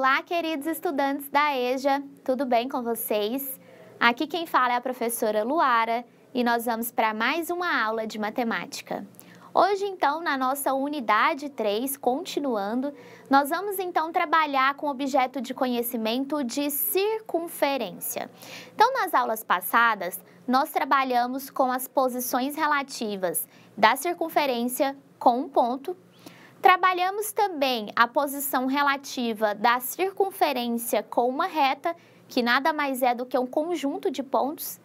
Olá, queridos estudantes da EJA, tudo bem com vocês? Aqui quem fala é a professora Luara e nós vamos para mais uma aula de matemática. Hoje, então, na nossa unidade 3, continuando, nós vamos então trabalhar com o objeto de conhecimento de circunferência. Então, nas aulas passadas, nós trabalhamos com as posições relativas da circunferência com um ponto. Trabalhamos também a posição relativa da circunferência com uma reta, que nada mais é do que um conjunto de pontos.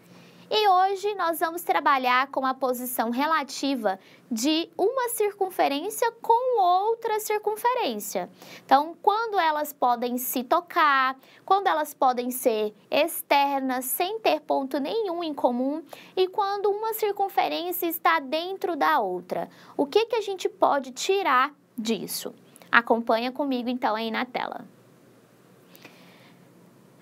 E hoje nós vamos trabalhar com a posição relativa de uma circunferência com outra circunferência. Então, quando elas podem se tocar, quando elas podem ser externas, sem ter ponto nenhum em comum, e quando uma circunferência está dentro da outra. O que a gente pode tirar disso? Acompanha comigo então aí na tela.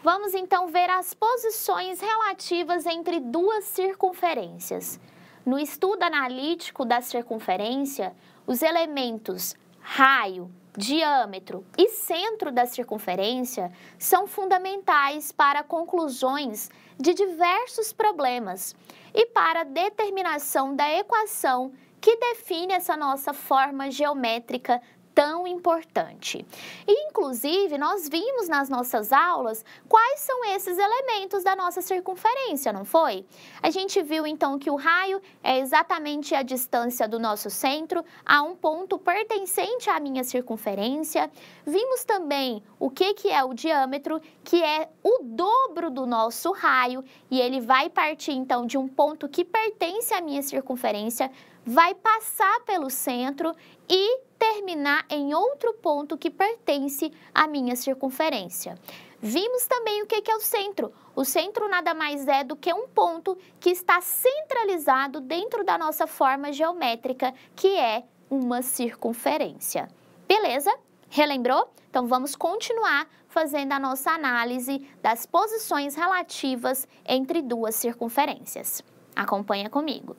Vamos então ver as posições relativas entre duas circunferências. No estudo analítico da circunferência, os elementos raio, diâmetro e centro da circunferência são fundamentais para conclusões de diversos problemas e para a determinação da equação que define essa nossa forma geométrica tão importante. E, inclusive, nós vimos nas nossas aulas quais são esses elementos da nossa circunferência, não foi? A gente viu, então, que o raio é exatamente a distância do nosso centro a um ponto pertencente à minha circunferência. Vimos também o que é o diâmetro, que é o dobro do nosso raio, e ele vai partir, então, de um ponto que pertence à minha circunferência, vai passar pelo centro e terminar em outro ponto que pertence à minha circunferência. Vimos também o que é o centro. O centro nada mais é do que um ponto que está centralizado dentro da nossa forma geométrica, que é uma circunferência. Beleza? Relembrou? Então vamos continuar fazendo a nossa análise das posições relativas entre duas circunferências. Acompanha comigo.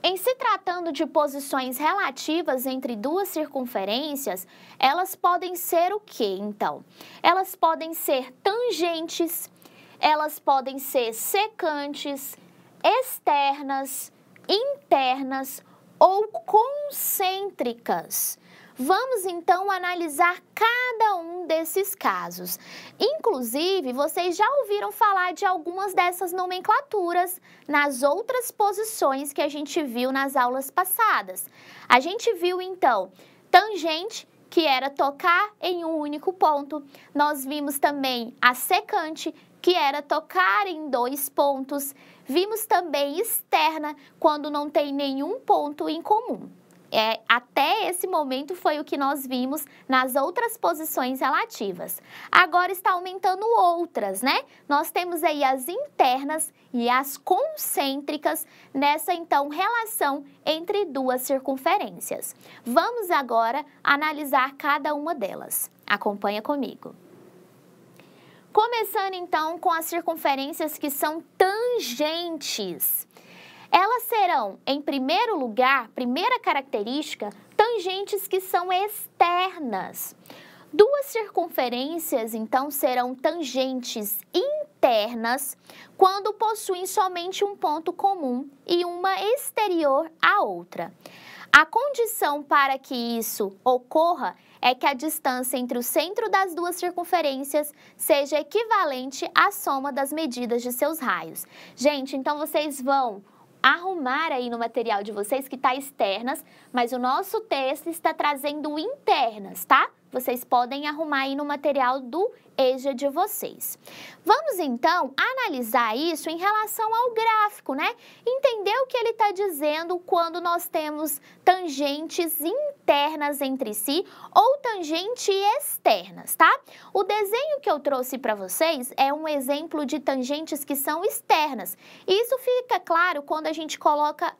Em se tratando de posições relativas entre duas circunferências, elas podem ser o quê, então? Elas podem ser tangentes, elas podem ser secantes, externas, internas ou concêntricas. Vamos, então, analisar cada um desses casos. Inclusive, vocês já ouviram falar de algumas dessas nomenclaturas nas outras posições que a gente viu nas aulas passadas. A gente viu, então, tangente, que era tocar em um único ponto. Nós vimos também a secante, que era tocar em dois pontos. Vimos também externa, quando não tem nenhum ponto em comum. Até esse momento foi o que nós vimos nas outras posições relativas. Agora está aumentando outras, né? Nós temos aí as internas e as concêntricas nessa, então, relação entre duas circunferências. Vamos agora analisar cada uma delas. Acompanha comigo. Começando, então, com as circunferências que são tangentes. Elas serão, em primeiro lugar, primeira característica, tangentes que são externas. Duas circunferências, então, serão tangentes internas quando possuem somente um ponto comum e uma exterior à outra. A condição para que isso ocorra é que a distância entre o centro das duas circunferências seja equivalente à soma das medidas de seus raios. Gente, então vocês vão arrumar aí no material de vocês que está externas, mas o nosso texto está trazendo internas, tá? Vocês podem arrumar aí no material do EJA de vocês. Vamos então analisar isso em relação ao gráfico, né? Entender o que ele está dizendo quando nós temos tangentes internas entre si ou tangentes externas, tá? O desenho que eu trouxe para vocês é um exemplo de tangentes que são externas. Isso fica claro quando a gente coloca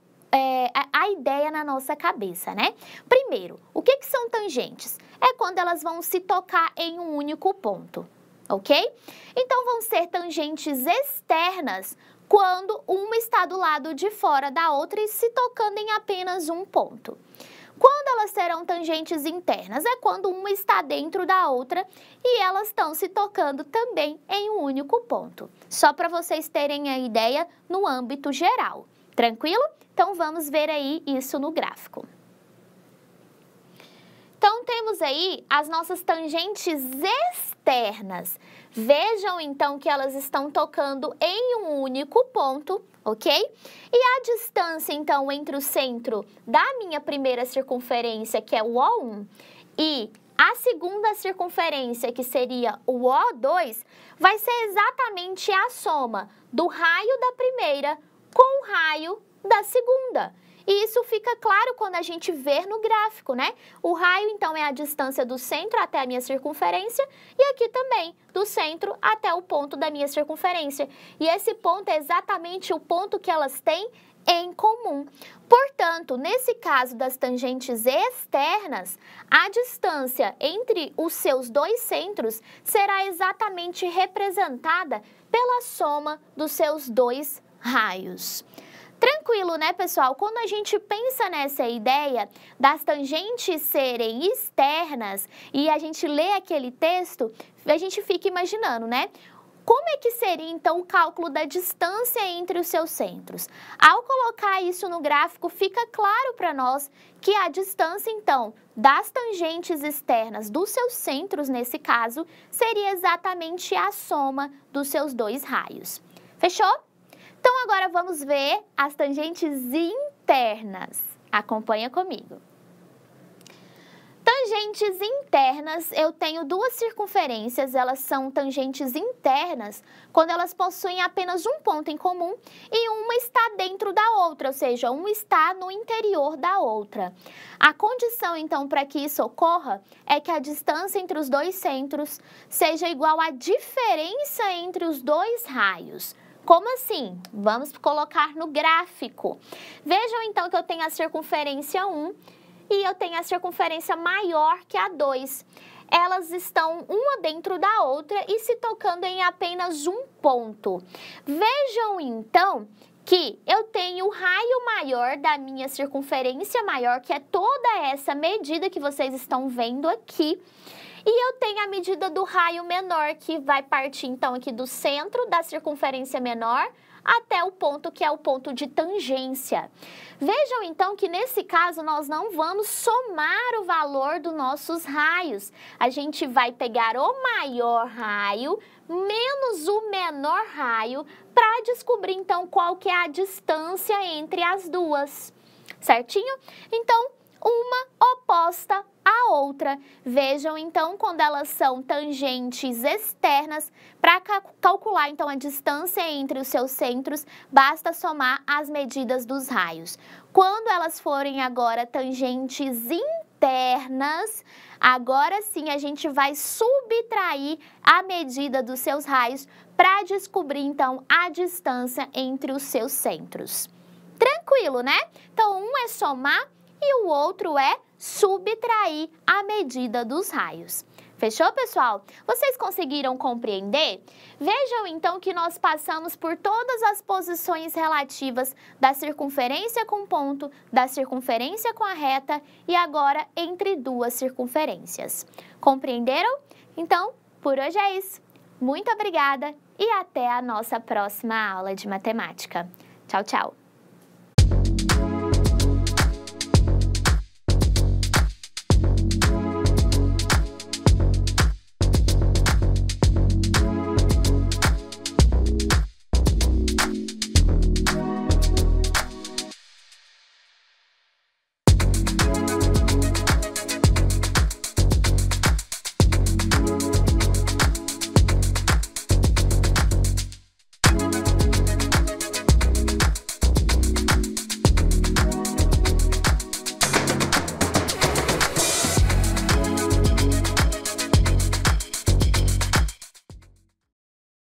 a ideia na nossa cabeça, né? Primeiro, o que são tangentes? É quando elas vão se tocar em um único ponto, ok? Então, vão ser tangentes externas quando uma está do lado de fora da outra e se tocando em apenas um ponto. Quando elas serão tangentes internas? É quando uma está dentro da outra e elas estão se tocando também em um único ponto. Só para vocês terem a ideia no âmbito geral. Tranquilo? Então, vamos ver aí isso no gráfico. Então, temos aí as nossas tangentes externas. Vejam, então, que elas estão tocando em um único ponto, ok? E a distância, então, entre o centro da minha primeira circunferência, que é o O1, e a segunda circunferência, que seria o O2, vai ser exatamente a soma do raio da primeira com o raio da segunda. E isso fica claro quando a gente vê no gráfico, né? O raio, então, é a distância do centro até a minha circunferência e aqui também, do centro até o ponto da minha circunferência. E esse ponto é exatamente o ponto que elas têm em comum. Portanto, nesse caso das tangentes externas, a distância entre os seus dois centros será exatamente representada pela soma dos seus dois raios. Tranquilo, né, pessoal? Quando a gente pensa nessa ideia das tangentes serem externas e a gente lê aquele texto, a gente fica imaginando, né? Como é que seria, então, o cálculo da distância entre os seus centros? Ao colocar isso no gráfico, fica claro para nós que a distância, então, das tangentes externas dos seus centros, nesse caso, seria exatamente a soma dos seus dois raios. Fechou? Então, agora vamos ver as tangentes internas. Acompanha comigo. Tangentes internas, eu tenho duas circunferências, elas são tangentes internas quando elas possuem apenas um ponto em comum e uma está dentro da outra, ou seja, uma está no interior da outra. A condição, então, para que isso ocorra é que a distância entre os dois centros seja igual à diferença entre os dois raios. Como assim? Vamos colocar no gráfico. Vejam, então, que eu tenho a circunferência 1 e eu tenho a circunferência maior que a 2. Elas estão uma dentro da outra e se tocando em apenas um ponto. Vejam, então, que eu tenho o raio maior da minha circunferência maior, que é toda essa medida que vocês estão vendo aqui. E eu tenho a medida do raio menor, que vai partir, então, aqui do centro da circunferência menor até o ponto que é o ponto de tangência. Vejam, então, que nesse caso nós não vamos somar o valor dos nossos raios. A gente vai pegar o maior raio menos o menor raio para descobrir, então, qual que é a distância entre as duas. Certinho? Então, uma oposta à outra. Vejam, então, quando elas são tangentes externas, para calcular, então, a distância entre os seus centros, basta somar as medidas dos raios. Quando elas forem agora tangentes internas, agora sim a gente vai subtrair a medida dos seus raios para descobrir, então, a distância entre os seus centros. Tranquilo, né? Então, um é somar e o outro é subtrair a medida dos raios. Fechou, pessoal? Vocês conseguiram compreender? Vejam, então, que nós passamos por todas as posições relativas da circunferência com ponto, da circunferência com a reta e agora entre duas circunferências. Compreenderam? Então, por hoje é isso. Muito obrigada e até a nossa próxima aula de matemática. Tchau, tchau!